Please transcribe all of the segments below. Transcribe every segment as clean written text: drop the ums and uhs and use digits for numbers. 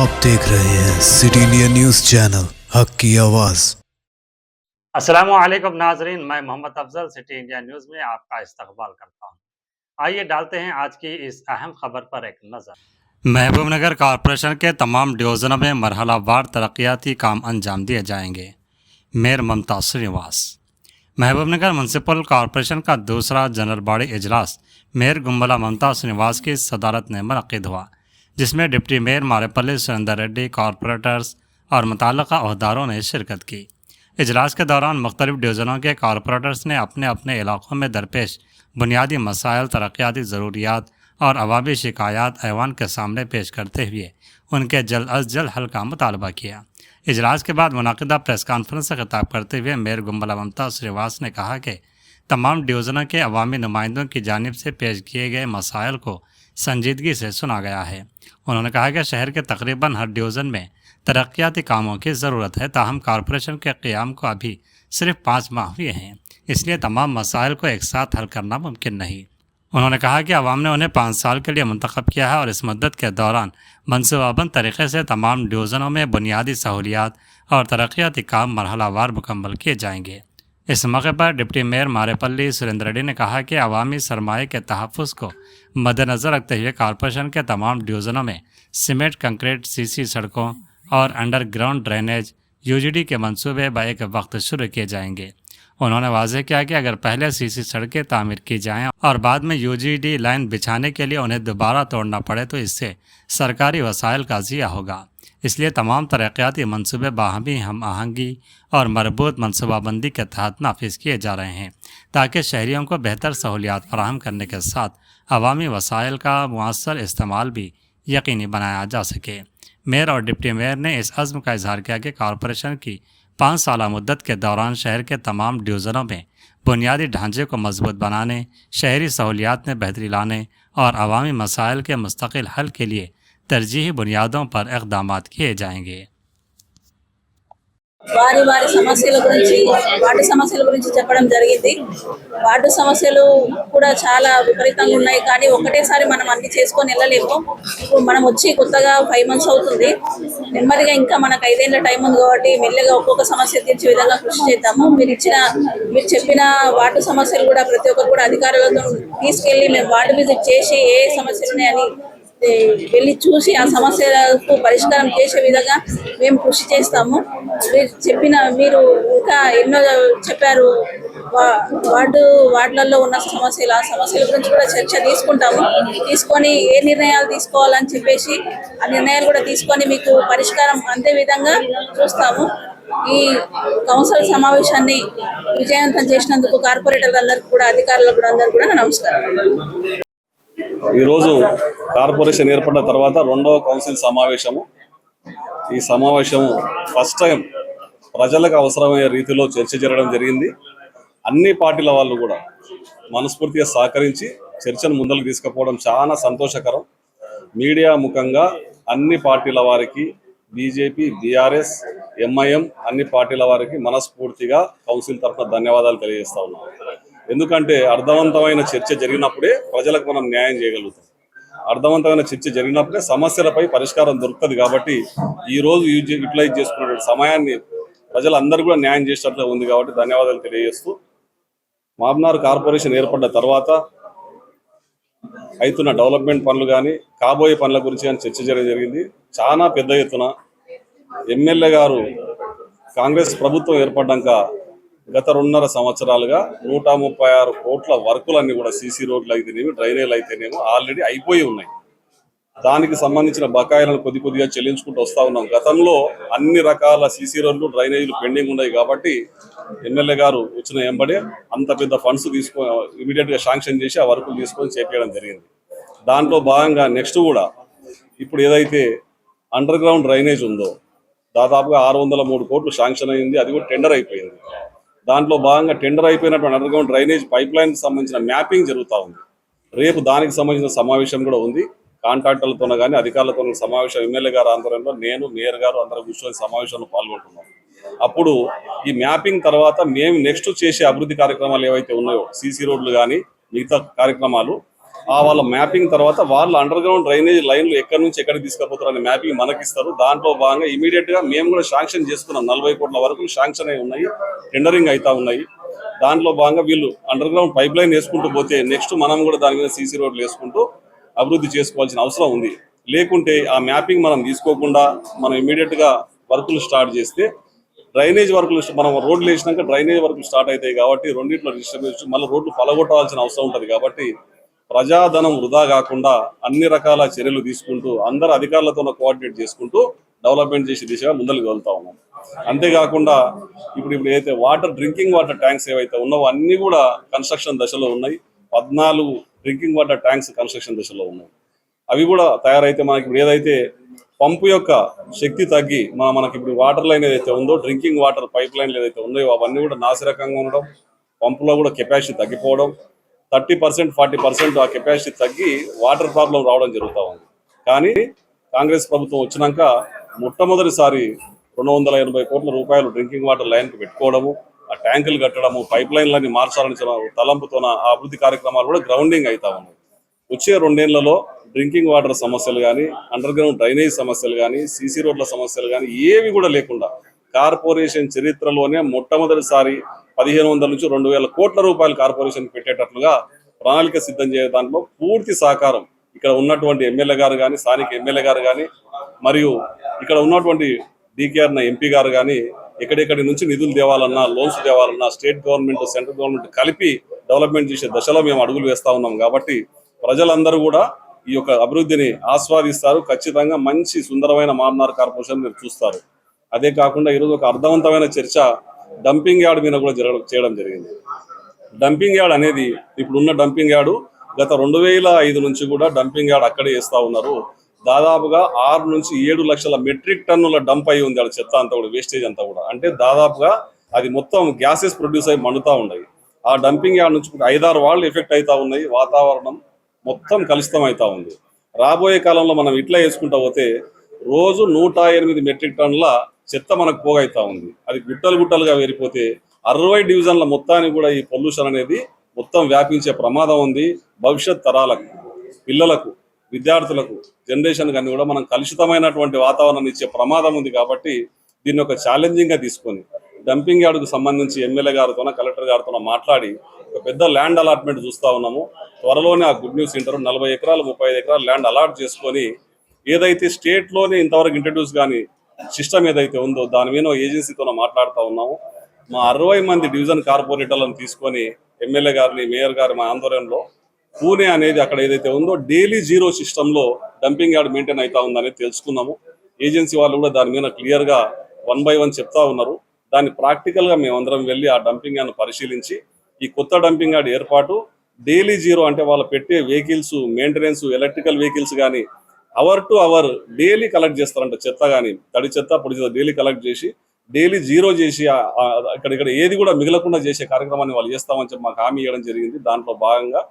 आप देख रहे हैं सिटी इंडिया न्यूज चैनल हक की आवाज। अस्सलामुअलैकुम नाजरीन, मैं Mohammad Afzal city India news में आपका इस्तकबाल करता हूं। आइए डालते हैं आज की इस अहम खबर पर एक नज़र। महबूबनगर कॉरपोरेशन के तमाम डिवीज़नों में मरहलावार तरक्याती काम अंजाम दिए जाएंगे। Mayor Mamata Srinivas. Mahbubnagar municipal corporation का दूसरा जनरल बॉडी इजलास मेयर गुम्बला ममता श्रीनिवास की सदारत में मुनक्किद हुआ, जिसमें deputy mayor Marepalli Surender Reddy, corporators और मुतल्लिका अहदेदारों ने शिरकत की। इजलास के दौरान मुख्तलिफ डिवीज़नों के कॉरपोरेटर्स ने अपने अपने इलाकों में दरपेश बुनियादी मसाइल, तरक्याती ज़रूरियात और अवामी शिकायत ऐवान के सामने पेश करते हुए उनके जल्द अज जल्द हल का मुतालबा किया। इजलास के बाद मुनाकिदा प्रेस कॉन्फ्रेंस से खिताब करते हुए मेयर गुम्बला ममता श्रीनिवास ने कहा कि तमाम डिवीज़नों के अवामी नुमाइंदों की जानिब से पेश किए गए मसाइल को संजीदगी से सुना गया है। उन्होंने कहा कि शहर के तकरीबन हर डिवीज़न में तरक्याती कामों की ज़रूरत है, ताहम कॉरपोरेशन के क़याम को अभी सिर्फ 5 माह हुए हैं, इसलिए तमाम मसाइल को एक साथ हल करना मुमकिन नहीं। उन्होंने कहा कि अवाम ने उन्हें 5 साल के लिए मुंतखब किया है और इस मुद्दत के दौरान मनसूबाबंद तरीके से तमाम डिवीज़नों में बुनियादी सहूलियात और तरक्याती काम मरहलावार मुकम्मल किए जाएंगे। इस मौके पर डिप्टी मेयर मारेपल्ली सुरेंद्र रेड्डी ने कहा कि अवामी सरमाए के तहफ़्फ़ुज़ को मद्देनज़र रखते हुए कॉरपोरेशन के तमाम डिवीज़नों में सीमेंट, कंक्रीट, सीसी सड़कों और अंडरग्राउंड ड्रेनेज यूजीडी के मंसूबे बैक वक्त शुरू किए जाएंगे। उन्होंने वाज़ेह किया कि अगर पहले सीसी सड़कें तामीर की जाएं और बाद में यूजीडी लाइन बिछाने के लिए उन्हें दोबारा तोड़ना पड़े तो इससे सरकारी वसाइल का ज़िया होगा। इसलिए तमाम तरक्याती मंसूबे बाहमी हम आहंगी और मरबूत मनसूबाबंदी के तहत नाफिज किए जा रहे हैं, ताकि शहरियों को बेहतर सहूलियात फराहम करने के साथ अवामी वसाइल का मुअस्सर इस्तेमाल भी यकीनी बनाया जा सके। मेयर और डिप्टी मेयर ने इस अज़्म का इजहार किया कि कॉरपोरेशन की 5 साला मुद्दत के दौरान शहर के तमाम डिवीज़नों में बुनियादी ढांचे को मजबूत बनाने, शहरी सहूलियात में बेहतरी लाने और अवामी मसाइल के मुस्तकिल हल के लिए तरजीही बुनियादों पर इक़दामात किए जाएंगे। వారి వారి సమస్యల గురించి వాటి సమస్యల గురించి చెప్పడం జరిగింది. వాటి సమస్యలు కూడా చాలా విపరీతంగా ఉన్నాయి, కానీ ఒకటేసారి మనం అన్ని చేసుకొని వెళ్ళలేము. ఇప్పుడు మనం వచ్చి కొత్తగా 5 మంత్స్ అవుతుంది. నెమ్మదిగా ఇంకా మనకు 5 ఏళ్ల టైం ఉంది కాబట్టి మెల్లగా ఒక్కొక్క సమస్య తీర్చే విధంగా కృషి చేద్దాము. మీరు చెప్పిన వాటి సమస్యలు కూడా ప్రతి ఒక్కరు కూడా అధికారులతో తీసుకెళ్ళి మేము వార్డు విజిట్ చేసి ఏ సమస్యలు ఉన్నాయని వెళ్ళి చూసి ఆ సమస్యలకు పరిష్కారం చేసే విధంగా మేము కృషి చేస్తాము. మీరు ఇంకా ఎన్నో చెప్పారు, వార్డులలో ఉన్న సమస్యలు, ఆ సమస్యల గురించి కూడా చర్చ తీసుకొని ఏ నిర్ణయాలు తీసుకోవాలని చెప్పేసి ఆ నిర్ణయాలు కూడా తీసుకొని మీకు పరిష్కారం అందే విధంగా చూస్తాము. ఈ కౌన్సిల్ సమావేశాన్ని విజయవంతం చేసినందుకు కార్పొరేటర్లందరికీ కూడా, అధికారులకు కూడా అందరికీ కూడా నమస్కారం. ఈరోజు కార్పొరేషన్ ఏర్పడిన తర్వాత 2వ కౌన్సిల్ సమావేశము. ఈ సమావేశం ఫస్ట్ టైం ప్రజలకు అవసరమయ్యే రీతిలో చర్చ జరగడం జరిగింది. అన్ని పార్టీల వాళ్ళు కూడా మనస్ఫూర్తిగా సహకరించి చర్చను ముందరకు తీసుకుపోవడం చాలా సంతోషకరం. మీడియా ముఖంగా అన్ని పార్టీల వారికి, బీజేపీ, బీఆర్ఎస్, ఎంఐఎం అన్ని పార్టీల వారికి మనస్ఫూర్తిగా కౌన్సిల్ తరఫున ధన్యవాదాలు తెలియజేస్తా ఉన్నాను. ఎందుకంటే అర్థవంతమైన చర్చ జరిగినప్పుడే ప్రజలకు మనం న్యాయం చేయగలుగుతాం. అర్థవంతమైన చర్చ జరిగినప్పుడే సమస్యలపై పరిష్కారం దొరుకుతుంది. కాబట్టి ఈరోజు యూటిలైజ్ చేసుకున్న సమయాన్ని ప్రజలందరూ కూడా న్యాయం చేసేటట్లుగా ఉంది. కాబట్టి ధన్యవాదాలు తెలియజేస్తూ, మామ్నార్ కార్పొరేషన్ ఏర్పడ్డ తర్వాత అవుతున్న డెవలప్మెంట్ పనులు కానీ, కాబోయే పనుల గురించి కానీ చర్చ జరిగింది. చాలా పెద్ద ఎత్తున ఎమ్మెల్యే గారు కాంగ్రెస్ ప్రభుత్వం ఏర్పడ్డాక గత 2.5 సంవత్సరాలుగా 136 కోట్ల వర్కులన్నీ కూడా సీసీ రోడ్లు అయితేనేమి, డ్రైనేజీలు అయితేనేమో ఆల్రెడీ అయిపోయి ఉన్నాయి. దానికి సంబంధించిన బకాయిలను కొద్దిగా చెల్లించుకుంటూ వస్తూ ఉన్నాం. గతంలో అన్ని రకాల సీసీ రోడ్లు, డ్రైనేజీలు పెండింగ్ ఉన్నాయి. కాబట్టి ఎమ్మెల్యే గారు వచ్చిన వెంబడే అంత పెద్ద ఫండ్స్ ఇమీడియట్గా శాంక్షన్ చేసి ఆ వర్కులు తీసుకొని చేపేయడం జరిగింది. దాంట్లో భాగంగా నెక్స్ట్ కూడా ఇప్పుడు ఏదైతే అండర్ గ్రౌండ్ డ్రైనేజ్ ఉందో దాదాపుగా 603 కోట్లు శాంక్షన్ అయింది. అది కూడా టెండర్ అయిపోయింది. దాంట్లో భాగంగా టెండర్ అయిపోయినటువంటి అండర్ గ్రౌండ్ డ్రైనేజ్ పైప్ లైన్కి సంబంధించిన మ్యాపింగ్ జరుగుతూ ఉంది. రేపు దానికి సంబంధించిన సమావేశం కూడా ఉంది. కాంట్రాక్టర్లతో కానీ అధికారులతో సమావేశం ఎమ్మెల్యే గారు ఆధ్వర్యంలో నేను, మేయర్ గారు అందరూ కూర్చొని సమావేశంలో పాల్గొంటున్నాం. అప్పుడు ఈ మ్యాపింగ్ తర్వాత మేము నెక్స్ట్ చేసే అభివృద్ధి కార్యక్రమాలు ఏవైతే ఉన్నాయో, సీసీ రోడ్లు కానీ మిగతా కార్యక్రమాలు వాళ్ళ మ్యాపింగ్ తర్వాత వాళ్ళు అండర్ గ్రౌండ్ డ్రైనేజ్ లైన్లు ఎక్కడి నుంచి ఎక్కడికి తీసుకుపోతారు అనే మ్యాపింగ్ మనకి ఇస్తారు. దాంట్లో భాగంగా ఇమీడియట్ గా మేము కూడా శాంక్షన్ చేసుకున్నాం. 40 కోట్ల వరకు శాంక్షన్ అయి ఉన్నాయి, టెండరింగ్ అవుతా ఉన్నాయి. దాంట్లో భాగంగా వీళ్ళు అండర్ గ్రౌండ్ పైప్ లైన్ వేసుకుంటూ పోతే నెక్స్ట్ మనం కూడా దాని మీద సీసీ రోడ్లు వేసుకుంటూ అభివృద్ధి చేసుకోవాల్సిన అవసరం ఉంది. లేకుంటే ఆ మ్యాపింగ్ మనం తీసుకోకుండా మనం ఇమీడియట్ గా వర్కులు స్టార్ట్ చేస్తే డ్రైనేజ్ వర్కులు మనం రోడ్లు వేసినాక డ్రైనేజ్ వర్కులు స్టార్ట్ అవుతాయి కాబట్టి రెండింటిలో డిస్టర్బెన్స్ మళ్ళీ రోడ్లు పలగొట్టాల్సిన అవసరం ఉంటుంది. కాబట్టి ప్రజాధనం వృధా కాకుండా అన్ని రకాల చర్యలు తీసుకుంటూ అందరు అధికారులతో కోఆర్డినేట్ చేసుకుంటూ డెవలప్మెంట్ చేసే దిశగా ముందరికి వెళ్తా ఉన్నాం. అంతేకాకుండా ఇప్పుడు ఏదైతే డ్రింకింగ్ వాటర్ ట్యాంక్స్ ఏవైతే ఉన్నావో అన్ని కూడా కన్స్ట్రక్షన్ దశలో ఉన్నాయి. 14 డ్రింకింగ్ వాటర్ ట్యాంక్స్ కన్స్ట్రక్షన్ దశలో ఉన్నాయి. అవి కూడా తయారైతే మనకి ఇప్పుడు ఏదైతే పంపు యొక్క శక్తి తగ్గి మనకి ఇప్పుడు వాటర్ లైన్ ఏదైతే ఉందో డ్రింకింగ్ వాటర్ పైప్ లైన్లు ఏదైతే ఉన్నాయో అవన్నీ కూడా నాసిరకంగా ఉండడం, పంపులో కూడా కెపాసిటీ తగ్గిపోవడం, 30% 40% ఆ కెపాసిటీ తగ్గి వాటర్ ప్రాబ్లం రావడం జరుగుతూ ఉంది. కానీ కాంగ్రెస్ ప్రభుత్వం వచ్చినాక మొట్టమొదటిసారి 280 కోట్ల రూపాయలు డ్రింకింగ్ వాటర్ లైన్కి పెట్టుకోవడము, ఆ ట్యాంకులు కట్టడము, పైప్ లైన్లన్నీ మార్చాలని తలంపుతోన ఆ అభివృద్ధి కార్యక్రమాలు కూడా గ్రౌండింగ్ అవుతా ఉన్నాయి. వచ్చే 2 ఏళ్లలో డ్రింకింగ్ వాటర్ సమస్యలు కానీ, అండర్ గ్రౌండ్ డ్రైనేజ్ సమస్యలు కానీ, సీసీ రోడ్ల సమస్యలు కానీ ఏవి కూడా లేకుండా కార్పొరేషన్ చరిత్రలోనే మొట్టమొదటిసారి 1500 నుంచి 2000 కోట్ల రూపాయలు కార్పొరేషన్ పెట్టేటట్లుగా ప్రణాళిక సిద్ధం చేయ దాంట్లో పూర్తి సహకారం ఇక్కడ ఉన్నటువంటి ఎమ్మెల్యే గారు కానీ, స్థానిక ఎమ్మెల్యే గారు కానీ, మరియు ఇక్కడ ఉన్నటువంటి డీకేఆర్ ఎంపీ గారు కానీ ఎక్కడెక్కడి నుంచి నిధులు తేవాలన్నా, లోన్స్ తేవాలన్నా స్టేట్ గవర్నమెంట్, సెంట్రల్ గవర్నమెంట్ కలిపి డెవలప్మెంట్ చేసే దశలో మేము అడుగులు వేస్తా ఉన్నాం. కాబట్టి ప్రజలందరూ కూడా ఈ యొక్క అభివృద్ధిని ఆస్వాదిస్తారు. ఖచ్చితంగా మంచి సుందరమైన మామ్నార్ కార్పొరేషన్ మీరు చూస్తారు. అదే కాకుండా ఈరోజు ఒక అర్థవంతమైన చర్చ డంపింగ్ యార్డ్ మీద కూడా చేయడం జరిగింది. డంపింగ్ యార్డ్ అనేది ఇప్పుడున్న డంపింగ్ యార్డు గత 2005 నుంచి కూడా డంపింగ్ యార్డ్ అక్కడే వేస్తా ఉన్నారు. దాదాపుగా 6 నుంచి 7 లక్షల మెట్రిక్ టన్నుల డంప్ అయి ఉంది అది చెత్త అంతా కూడా, వేస్టేజ్ అంతా కూడా. అంటే దాదాపుగా అది మొత్తం గ్యాసెస్ ప్రొడ్యూస్ అయ్యి మండుతూ ఉన్నాయి. ఆ డంపింగ్ యార్డ్ నుంచి 5-6 వాళ్ళు ఎఫెక్ట్ అవుతా ఉన్నాయి. వాతావరణం మొత్తం కలుషితం అవుతా ఉంది. రాబోయే కాలంలో మనం ఇట్లా వేసుకుంటా పోతే రోజు 108 మెట్రిక్ టన్నుల చెత్త మనకు పోగైతా ఉంది. అది గుట్టలుగా వేరిపోతే 60 డివిజన్ల మొత్తానికి కూడా ఈ పొల్యూషన్ అనేది మొత్తం వ్యాపించే ప్రమాదం ఉంది. భవిష్యత్ తరాలకు, పిల్లలకు, విద్యార్థులకు, జనరేషన్ కానీ కూడా మనం కలుషితమైనటువంటి వాతావరణం ఇచ్చే ప్రమాదం ఉంది. కాబట్టి దీన్ని ఒక ఛాలెంజింగ్ గా తీసుకొని డంపింగ్ యార్డుకు సంబంధించి ఎమ్మెల్యే గారితో, కలెక్టర్ గారితో మాట్లాడి ఒక పెద్ద ల్యాండ్ అలాట్మెంట్ చూస్తా ఉన్నాము. త్వరలోనే ఆ గుడ్ న్యూస్ ఇంటారు. 40 ఎకరాలు 35 ఎకరాలు ల్యాండ్ అలాట్ చేసుకొని ఏదైతే స్టేట్ లోనే ఇంతవరకు ఇంట్రడ్యూస్ కానీ సిస్టమ్ ఏదైతే ఉందో దాని మీద ఏజెన్సీతో మాట్లాడుతూ ఉన్నాము. మా 60 మంది డివిజన్ కార్పొరేటర్లను తీసుకొని ఎమ్మెల్యే గారిని, మేయర్ గారి మా ఆందోళనలో పూణే అనేది అక్కడ ఏదైతే ఉందో డైలీ జీరో సిస్టంలో డంపింగ్ యార్డ్ మెయింటైన్ అవుతా ఉందనేది తెలుసుకున్నాము. ఏజెన్సీ వాళ్ళు కూడా దాని మీద క్లియర్ గా 1 by 1 చెప్తా ఉన్నారు. దాన్ని ప్రాక్టికల్ గా మేమందరం వెళ్ళి ఆ డంపింగ్ యార్డ్ను పరిశీలించి ఈ కొత్త డంపింగ్ యార్డ్ ఏర్పాటు డైలీ జీరో అంటే వాళ్ళు పెట్టే వెహికల్స్ మెయింటెనెన్స్, ఎలక్ట్రికల్ వెహికల్స్ కానీ hour to hour daily collect చేస్తారంట. చెత్త కానీ తడి చెత్త, పొడి చెత్త డైలీ కలెక్ట్ చేసి డైలీ జీరో చేసి ఇక్కడ ఏది కూడా మిగలకుండా చేసే కార్యక్రమాన్ని వాళ్ళు చేస్తామని చెప్పి మాకు హామీ ఇవ్వడం జరిగింది. దాంట్లో భాగంగా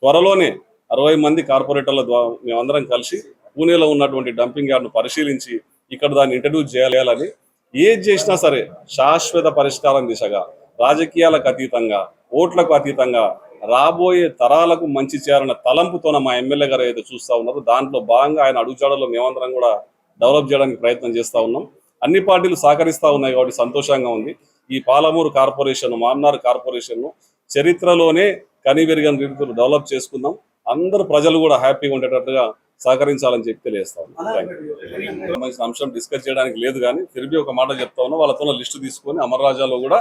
త్వరలోనే 60 మంది కార్పొరేటర్ల ద్వారా మేమందరం కలిసి పూణేలో ఉన్నటువంటి డంపింగ్ యార్డ్ను పరిశీలించి ఇక్కడ దాన్ని ఇంట్రడ్యూస్ చేయాలని, ఏది చేసినా సరే శాశ్వత పరిష్కారం దిశగా, రాజకీయాలకు అతీతంగా, ఓట్లకు అతీతంగా రాబోయే తరాలకు మంచి చేయాలన్న తలంపుతోన మా ఎమ్మెల్యే గారు ఏదైతే చూస్తూ ఉన్నారు. దాంట్లో భాగంగా ఆయన అడుగుజాడలో మేమందరం కూడా డెవలప్ చేయడానికి ప్రయత్నం చేస్తూ ఉన్నాం. అన్ని పార్టీలు సహకరిస్తూ ఉన్నాయి కాబట్టి సంతోషంగా ఉంది. ఈ పాలమూరు కార్పొరేషన్, మామ్నార్ కార్పొరేషన్ చరిత్రలోనే కనివెరిగిన రీతిలో డెవలప్ చేసుకుందాం. అందరు ప్రజలు కూడా హ్యాపీగా ఉండేటట్టుగా సహకరించాలని చెప్పి తెలియజేస్తా ఉన్నాం. అంశం డిస్కస్ చేయడానికి లేదు కానీ తిరిగి ఒక మాట చెప్తా ఉన్నా, వాళ్ళతో లిస్టు తీసుకొని అమర్రాజాలో కూడా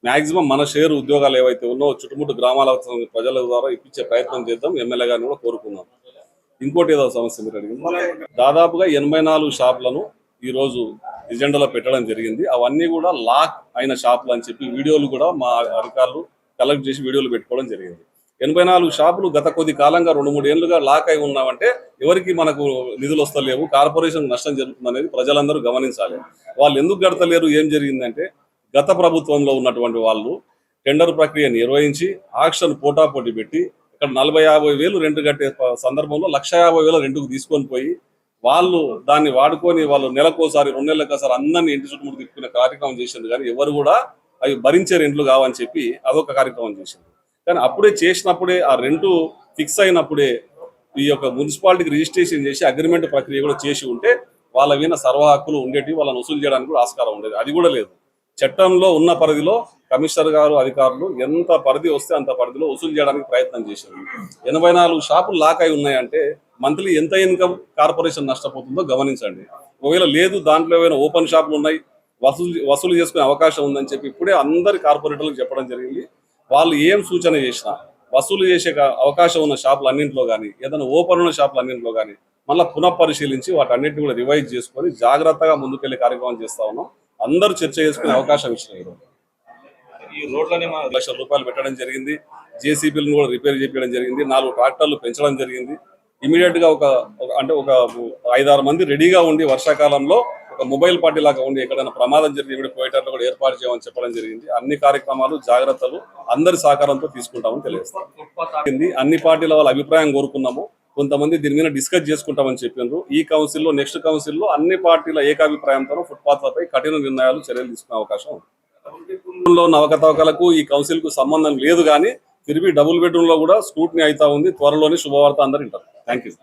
మాక్సిమం మన షేరు ఉద్యోగాలు ఏవైతే ఉన్నాయో చుట్టుముట్టు గ్రామాల ప్రజల ద్వారా ఇప్పించే ప్రయత్నం చేద్దాం. ఎమ్మెల్యే గారిని కూడా కోరుకుందాం. ఇంకోటి ఏదో సమస్య మీరు అడిగింది. దాదాపుగా 84 షాపులను ఈ రోజు ఎజెండాలో పెట్టడం జరిగింది. అవన్నీ కూడా లాక్ అయిన షాపులు అని చెప్పి వీడియోలు కూడా మా అధికారులు కలెక్ట్ చేసి వీడియోలు పెట్టుకోవడం జరిగింది. 84 షాపులు గత కొద్ది కాలంగా 2-3 ఏళ్లుగా లాక్ అయి ఉన్నామంటే ఎవరికి మనకు నిధులు వస్తలేవు, కార్పొరేషన్ నష్టం జరుగుతుంది అనేది ప్రజలందరూ గమనించాలి. వాళ్ళు ఎందుకు కడతలేరు, ఏం జరిగిందంటే గత ప్రభుత్వంలో ఉన్నటువంటి వాళ్ళు టెండర్ ప్రక్రియ నిర్వహించి ఆక్షన్ పోటాపోటీ పెట్టి ఇక్కడ 40-50 వేలు రెంట్ కట్టే సందర్భంలో 1,50,000 రెంట్కు తీసుకొని పోయి వాళ్ళు దాన్ని వాడుకొని వాళ్ళు నెలకోసారి 2 నెలలకోసారి అందరినీ ఇంటి చుట్టూ తిప్పుకునే కార్యక్రమం చేసింది. కానీ ఎవరు కూడా అవి భరించే రెంట్లు కావని చెప్పి అదొక కార్యక్రమం చేసింది. కానీ అప్పుడే చేసినప్పుడే ఆ రెంటు ఫిక్స్ అయినప్పుడే ఈ యొక్క మున్సిపాలిటీకి రిజిస్ట్రేషన్ చేసి అగ్రిమెంట్ ప్రక్రియ కూడా చేసి ఉంటే వాళ్ళ మీద సర్వ హక్కులు ఉండేటివి, వాళ్ళని వసూలు చేయడానికి కూడా ఆస్కారం ఉండేది. అది కూడా లేదు. చట్టంలో ఉన్న పరిధిలో కమిషనర్ గారు అధికారులు ఎంత పరిధి వస్తే అంత పరిధిలో వసూలు చేయడానికి ప్రయత్నం చేశారు. 84 షాపులు లాక్ అయి ఉన్నాయంటే మంత్లీ ఎంత ఇన్కమ్ కార్పొరేషన్ నష్టపోతుందో గమనించండి. ఒకవేళ లేదు, దాంట్లో ఏమైనా ఓపెన్ షాపులు ఉన్నాయి, వసూలు చేసుకునే అవకాశం ఉందని చెప్పి ఇప్పుడే అందరి కార్పొరేటర్లకు చెప్పడం జరిగింది. వాళ్ళు ఏం సూచన చేసినా వసూలు చేసే అవకాశం ఉన్న షాపులు అన్నింటిలో కానీ, ఏదైనా ఓపెన్ ఉన్న షాపులు అన్నింటిలో కానీ మళ్ళీ పునఃపరిశీలించి వాటన్నిటిని కూడా రివైజ్ చేసుకొని జాగ్రత్తగా ముందుకెళ్లే కార్యక్రమం చేస్తా ఉన్నాం. అందరూ చర్చ చేసుకునే అవకాశం ఇచ్చినారు. ఈ రోడ్లని ₹1 లక్షలు పెట్టడం జరిగింది. జేసీబీలను కూడా రిపేర్ చేయించడం జరిగింది. 4 ట్రాక్టర్లు పెంచడం జరిగింది. ఇమీడియట్ గా ఒక 5-6 మంది రెడీగా ఉండి వర్షాకాలంలో ఒక మొబైల్ పార్టీ లాగా ఉండి ఎక్కడైనా ప్రమాదం జరిగి పోయేటట్లు కూడా ఏర్పాటు చేయమని చెప్పడం జరిగింది. అన్ని కార్యక్రమాలు జాగ్రత్తలు అందరి సహకారంతో తీసుకుంటామని తెలియజేస్తాం. అన్ని పార్టీల వాళ్ళ అభిప్రాయం కోరుకున్నాము. కొంతమంది దీని మీద డిస్కస్ చేసుకుంటామని చెప్పినారు. ఈ కౌన్సిల్లో నెక్స్ట్ కౌన్సిల్లో అన్ని పార్టీల ఏకాభిప్రాయంతో ఫుట్పాత్లపై కఠిన చర్యలు తీసుకునే అవకాశం ఉంది. ఉన్న అవకతవకలకు ఈ కౌన్సిల్ కు సంబంధం లేదు, కానీ తిరిగి డబుల్ బెడ్రూమ్ లో కూడా స్క్రూటినీ అవుతా ఉంది. త్వరలోనే శుభవార్త అందరు వింటారు. Thank you.